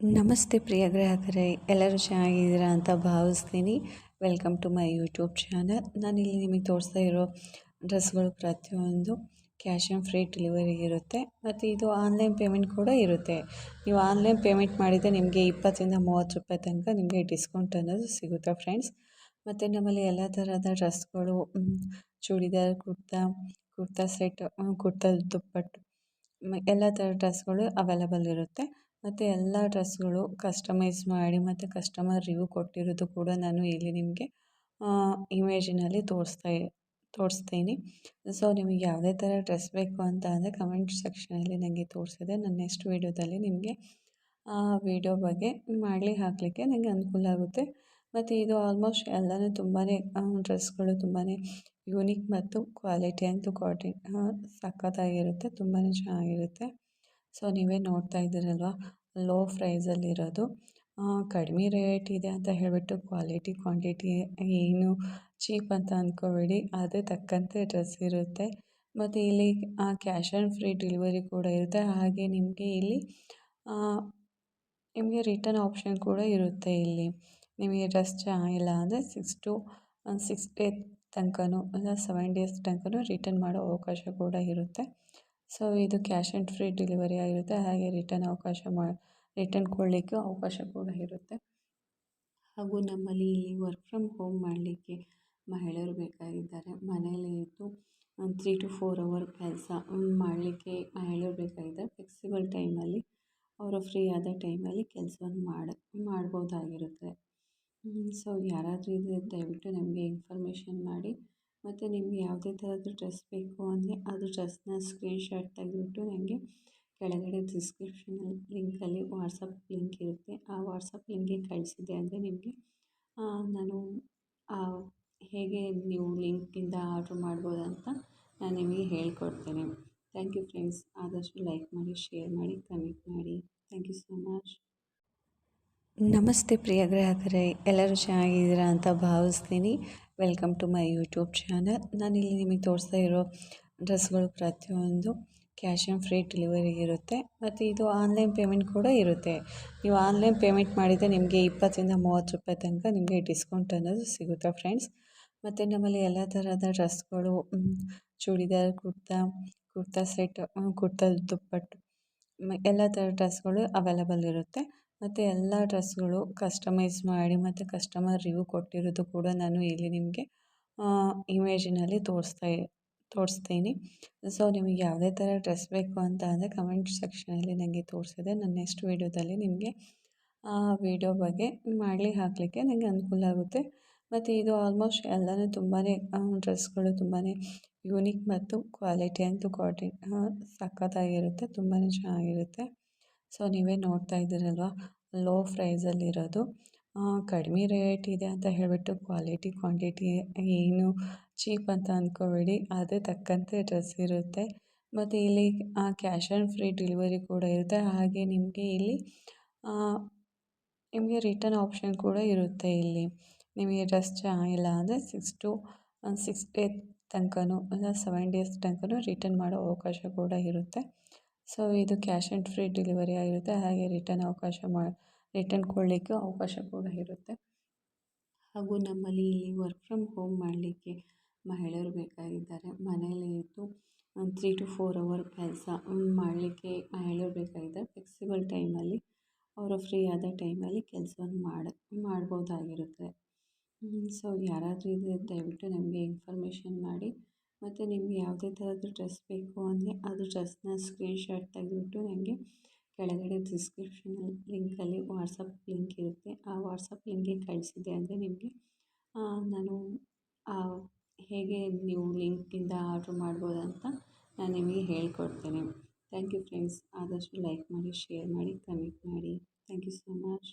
ನಮಸ್ತೆ ಪ್ರಿಯ ಗ್ರಾಹಕರೇ, ಎಲ್ಲರೂ ಚೆನ್ನಾಗಿದ್ದೀರಾ ಅಂತ ಭಾವಿಸ್ತೀನಿ. Welcome to my YouTube channel. ನಾನಿಲ್ಲಿ ನಿಮಗೆ ತೋರಿಸ್ತಾ ಇರೋ ಡ್ರೆಸ್ಗಳು ಪ್ರತಿಯೊಂದು ಕ್ಯಾಶ್ ಆನ್ ಫ್ರೀ ಡೆಲಿವರಿ ಇರುತ್ತೆ. ಮತ್ತು ಇದು ಆನ್ಲೈನ್ ಪೇಮೆಂಟ್ ಕೂಡ ಇರುತ್ತೆ. ನೀವು ಆನ್ಲೈನ್ ಪೇಮೆಂಟ್ ಮಾಡಿದರೆ ನಿಮಗೆ 20ರಿಂದ 30 ರೂಪಾಯಿ ತನಕ ನಿಮಗೆ ಡಿಸ್ಕೌಂಟ್ ಅನ್ನೋದು ಸಿಗುತ್ತೆ ಫ್ರೆಂಡ್ಸ್. ಮತ್ತು ನಮ್ಮಲ್ಲಿ ಎಲ್ಲ ಥರದ ಡ್ರೆಸ್ಗಳು, ಚೂಡಿದಾರ್, ಕುರ್ತಾ ಸೆಟ್, ಕುರ್ತಾ ದುಪ್ಪಟ್ಟು, ಎಲ್ಲ ಥರ ಡ್ರೆಸ್ಗಳು ಅವೈಲಬಲ್ ಇರುತ್ತೆ. ಮತ್ತು ಎಲ್ಲ ಡ್ರೆಸ್ಗಳು ಕಸ್ಟಮೈಸ್ ಮಾಡಿ ಮತ್ತು ಕಸ್ಟಮರ್ ರಿವ್ಯೂ ಕೊಟ್ಟಿರೋದು ಕೂಡ ನಾನು ಇಲ್ಲಿ ನಿಮಗೆ ಇಮೇಜಿನಲ್ಲಿ ತೋರಿಸ್ತೀನಿ. ಸೊ ನಿಮಗೆ ಯಾವುದೇ ಥರ ಡ್ರೆಸ್ ಬೇಕು ಅಂತ ಅಂದರೆ ಕಮೆಂಟ್ ಸೆಕ್ಷನಲ್ಲಿ ನನಗೆ ತೋರಿಸಿದೆ. ನಾನು ನೆಕ್ಸ್ಟ್ ವೀಡಿಯೋದಲ್ಲಿ ನಿಮಗೆ ಆ ವಿಡಿಯೋ ಬಗ್ಗೆ ಹಾಕಲಿಕ್ಕೆ ನನಗೆ ಅನುಕೂಲ ಆಗುತ್ತೆ. ಮತ್ತು ಇದು ಆಲ್ಮೋಸ್ಟ್ ಎಲ್ಲನೂ ತುಂಬಾ ಡ್ರೆಸ್ಗಳು ತುಂಬಾ ಯೂನಿಕ್ ಮತ್ತು ಕ್ವಾಲಿಟಿ ಅಂತೂ ಸಖತ್ತಾಗಿರುತ್ತೆ, ತುಂಬಾ ಚೆನ್ನಾಗಿರುತ್ತೆ. ಸೊ ನೀವೇ ನೋಡ್ತಾ ಇದ್ದೀರಲ್ವ, ಲೋ ಪ್ರೈಸಲ್ಲಿರೋದು, ಕಡಿಮೆ ರೇಟ್ ಇದೆ ಅಂತ ಹೇಳಿಬಿಟ್ಟು ಕ್ವಾಂಟಿಟಿ ಏನು ಚೀಪ್ ಅಂತ ಅಂದ್ಕೋಬೇಡಿ. ಅದೇ ತಕ್ಕಂತೆ ಡ್ರೆಸ್ ಇರುತ್ತೆ. ಮತ್ತು ಇಲ್ಲಿ ಕ್ಯಾಶ್ ಆನ್ ಫ್ರೀ ಡೆಲಿವರಿ ಕೂಡ ಇರುತ್ತೆ. ಹಾಗೆ ನಿಮಗೆ ಇಲ್ಲಿ ನಿಮಗೆ ರಿಟರ್ನ್ ಆಪ್ಷನ್ ಕೂಡ ಇರುತ್ತೆ. ಇಲ್ಲಿ ನಿಮಗೆ ಡ್ರೆಸ್ ಚೆನ್ನಾಗಿಲ್ಲ ಅಂದರೆ 6 ಡೇ ತನಕನೂ ಇಲ್ಲ 7 ಡೇಸ್ ತನಕನೂ ರಿಟರ್ನ್ ಮಾಡೋ ಅವಕಾಶ ಕೂಡ ಇರುತ್ತೆ. ಸೊ ಇದು ಕ್ಯಾಶ್ ಆನ್ ಫ್ರೀ ಡೆಲಿವರಿ ಆಗಿರುತ್ತೆ. ಹಾಗೆ ರಿಟರ್ನ್ ಕೊಡಲಿಕ್ಕೆ ಅವಕಾಶ ಕೂಡ ಇರುತ್ತೆ. ಹಾಗೂ ನಮ್ಮಲ್ಲಿ ಇಲ್ಲಿ ವರ್ಕ್ ಫ್ರಮ್ ಹೋಮ್ ಮಾಡಲಿಕ್ಕೆ ಮಹಿಳೆಯರು ಬೇಕಾಗಿದ್ದಾರೆ. ಮನೆಯಲ್ಲೇ ಇದ್ದು 3 to 4 ಅವರ್ ಕೆಲಸ ಮಾಡಲಿಕ್ಕೆ ಮಹಿಳೆಯರು ಬೇಕಾಗಿದ್ದಾರೆ. ಫ್ಲೆಕ್ಸಿಬಲ್ ಟೈಮಲ್ಲಿ ಅವರು ಫ್ರೀ ಆದ ಟೈಮಲ್ಲಿ ಕೆಲಸವನ್ನು ಮಾಡ್ಬೋದಾಗಿರುತ್ತೆ. ಸೊ ಯಾರಾದರೂ ಇದ್ದರೆ ದಯವಿಟ್ಟು ನಮಗೆ ಇನ್ಫಾರ್ಮೇಷನ್ ಮಾಡಿ. ಮತ್ತು ನಿಮಗೆ ಯಾವುದೇ ಥರದ್ದು ಡ್ರೆಸ್ ಬೇಕು ಅಂದರೆ ಅದು ಡ್ರೆಸ್ನ ಸ್ಕ್ರೀನ್ಶಾಟ್ ತೆಗೆದುಬಿಟ್ಟು ನನಗೆ ಕೆಳಗಡೆ ಡಿಸ್ಕ್ರಿಪ್ಷನಲ್ಲಿ ಲಿಂಕಲ್ಲಿ ವಾಟ್ಸಪ್ ಲಿಂಕ್ ಇರುತ್ತೆ. ಆ ವಾಟ್ಸಪ್ ಲಿಂಕ್ಗೆ ಕಳಿಸಿದೆ ಅಂದರೆ ನಿಮಗೆ ನಾನು ಹೇಗೆ ನೀವು ಲಿಂಕಿಂದ ಆರ್ಡ್ರ್ ಮಾಡ್ಬೋದು ಅಂತ ನಾನು ನಿಮಗೆ ಹೇಳ್ಕೊಡ್ತೇನೆ. Thank you friends. ಆದಷ್ಟು ಲೈಕ್ ಮಾಡಿ, ಶೇರ್ ಮಾಡಿ, ಕಮೆಂಟ್ ಮಾಡಿ. Thank you so much. ನಮಸ್ತೆ ಪ್ರಿಯ ಗ್ರಾಹಕರೇ, ಎಲ್ಲರೂ ಚೆನ್ನಾಗಿದ್ದೀರಾ ಅಂತ ಭಾವಿಸ್ತೀನಿ. Welcome to my YouTube channel. ನಾನಿಲ್ಲಿ ನಿಮಗೆ ತೋರಿಸ್ತಾ ಇರೋ ಡ್ರೆಸ್ಗಳು ಪ್ರತಿಯೊಂದು ಕ್ಯಾಶ್ ಆನ್ ಫ್ರೀ ಡೆಲಿವರಿ ಇರುತ್ತೆ. ಮತ್ತು ಇದು ಆನ್ಲೈನ್ ಪೇಮೆಂಟ್ ಕೂಡ ಇರುತ್ತೆ. ನೀವು ಆನ್ಲೈನ್ ಪೇಮೆಂಟ್ ಮಾಡಿದರೆ ನಿಮಗೆ 20ರಿಂದ 30 ರೂಪಾಯಿ ತನಕ ನಿಮಗೆ ಡಿಸ್ಕೌಂಟ್ ಅನ್ನೋದು ಸಿಗುತ್ತೆ ಫ್ರೆಂಡ್ಸ್. ಮತ್ತು ನಮ್ಮಲ್ಲಿ ಎಲ್ಲ ಥರದ ಡ್ರೆಸ್ಗಳು, ಚೂಡಿದಾರ್, ಕುರ್ತಾ ಸೆಟ್, ಕುರ್ತಾ ದುಪ್ಪಟ್ಟು, ಎಲ್ಲ ಥರ ಡ್ರೆಸ್ಗಳು ಅವೈಲಬಲ್ ಇರುತ್ತೆ. ಮತ್ತು ಎಲ್ಲ ಡ್ರೆಸ್ಗಳು ಕಸ್ಟಮೈಸ್ ಮಾಡಿ ಮತ್ತು ಕಸ್ಟಮರ್ ರಿವ್ಯೂ ಕೊಟ್ಟಿರೋದು ಕೂಡ ನಾನು ಇಲ್ಲಿ ನಿಮಗೆ ಇಮೇಜಿನಲ್ಲಿ ತೋರಿಸ್ತೀನಿ. ಸೊ ನಿಮಗೆ ಯಾವುದೇ ಥರ ಡ್ರೆಸ್ ಬೇಕು ಅಂತ ಅಂದರೆ ಕಮೆಂಟ್ ಸೆಕ್ಷನಲ್ಲಿ ನನಗೆ ತೋರಿಸಿದೆ. ನಾನು ನೆಕ್ಸ್ಟ್ ವೀಡಿಯೋದಲ್ಲಿ ನಿಮಗೆ ಆ ವಿಡಿಯೋ ಬಗ್ಗೆ ಹಾಕಲಿಕ್ಕೆ ನನಗೆ ಅನುಕೂಲ ಆಗುತ್ತೆ. ಮತ್ತು ಇದು ಆಲ್ಮೋಸ್ಟ್ ಎಲ್ಲನೂ ತುಂಬಾ ಡ್ರೆಸ್ಗಳು ತುಂಬಾ ಯೂನಿಕ್ ಮತ್ತು ಕ್ವಾಲಿಟಿ ಅಂತೂ ಸಖತ್ತಾಗಿರುತ್ತೆ, ತುಂಬಾ ಚೆನ್ನಾಗಿರುತ್ತೆ. ಸೊ ನೀವೇ ನೋಡ್ತಾ ಇದ್ದೀರಲ್ವ, ಲೋ ಪ್ರೈಸಲ್ಲಿರೋದು, ಕಡಿಮೆ ರೇಟ್ ಇದೆ ಅಂತ ಹೇಳಿಬಿಟ್ಟು ಕ್ವಾಂಟಿಟಿ ಏನು ಚೀಪ್ ಅಂತ ಅಂದ್ಕೋಬೇಡಿ. ಅದೇ ತಕ್ಕಂತೆ ಡ್ರೆಸ್ ಇರುತ್ತೆ. ಮತ್ತು ಇಲ್ಲಿ ಕ್ಯಾಶ್ ಆನ್ ಫ್ರೀ ಡೆಲಿವರಿ ಕೂಡ ಇರುತ್ತೆ. ಹಾಗೆ ನಿಮಗೆ ಇಲ್ಲಿ ನಿಮಗೆ ರಿಟರ್ನ್ ಆಪ್ಷನ್ ಕೂಡ ಇರುತ್ತೆ. ಇಲ್ಲಿ ನಿಮಗೆ ಡ್ರೆಸ್ ಚೆನ್ನಾಗಿಲ್ಲ ಅಂದರೆ 6 ಡೇ ತನಕನೂ ಇಲ್ಲ 7 ಡೇಸ್ ತನಕನೂ ರಿಟರ್ನ್ ಮಾಡೋ ಅವಕಾಶ ಕೂಡ ಇರುತ್ತೆ. ಸೊ ಇದು ಕ್ಯಾಶ್ ಆನ್ ಫ್ರೀ ಡೆಲಿವರಿ ಆಗಿರುತ್ತೆ. ಹಾಗೆ ರಿಟರ್ನ್ ಕೊಡಲಿಕ್ಕೆ ಅವಕಾಶ ಕೂಡ ಇರುತ್ತೆ. ಹಾಗೂ ನಮ್ಮಲ್ಲಿ ಇಲ್ಲಿ ವರ್ಕ್ ಫ್ರಮ್ ಹೋಮ್ ಮಾಡಲಿಕ್ಕೆ ಮಹಿಳೆಯರು ಬೇಕಾಗಿದ್ದಾರೆ. ಮನೆಯಲ್ಲೇ ಇದ್ದು 3 to 4 ಅವರ್ ಕೆಲಸ ಮಾಡಲಿಕ್ಕೆ ಮಹಿಳೆಯರು ಬೇಕಾಗಿದ್ದಾರೆ. ಫ್ಲೆಕ್ಸಿಬಲ್ ಟೈಮಲ್ಲಿ ಅವರು ಫ್ರೀ ಆದ ಟೈಮಲ್ಲಿ ಕೆಲಸವನ್ನು ಮಾಡ್ಬೋದಾಗಿರುತ್ತೆ. ಸೊ ಯಾರಾದರೂ ಇದ್ದರೆ ದಯವಿಟ್ಟು ನಮಗೆ ಇನ್ಫಾರ್ಮೇಷನ್ ಮಾಡಿ. ಮತ್ತು ನಿಮಗೆ ಯಾವುದೇ ಥರದ್ದು ಡ್ರೆಸ್ ಬೇಕು ಅಂದರೆ ಅದು ಡ್ರೆಸ್ನ ಸ್ಕ್ರೀನ್ಶಾಟ್ ತೆಗೆದುಬಿಟ್ಟು ನನಗೆ ಕೆಳಗಡೆ ಡಿಸ್ಕ್ರಿಪ್ಷನಲ್ಲಿ ಲಿಂಕಲ್ಲಿ ವಾಟ್ಸಪ್ ಲಿಂಕ್ ಇರುತ್ತೆ. ಆ ವಾಟ್ಸಪ್ ಲಿಂಕ್ಗೆ ಕಳಿಸಿದೆ ಅಂದರೆ ನಿಮಗೆ ನಾನು ಹೇಗೆ ನೀವು ಲಿಂಕಿಂದ ಆರ್ಡ್ರ್ ಮಾಡ್ಬೋದು ಅಂತ ನಾನು ನಿಮಗೆ ಹೇಳ್ಕೊಡ್ತೇನೆ. Thank you friends. ಆದಷ್ಟು ಲೈಕ್ ಮಾಡಿ, ಶೇರ್ ಮಾಡಿ, ಕಮೆಂಟ್ ಮಾಡಿ. Thank you so much.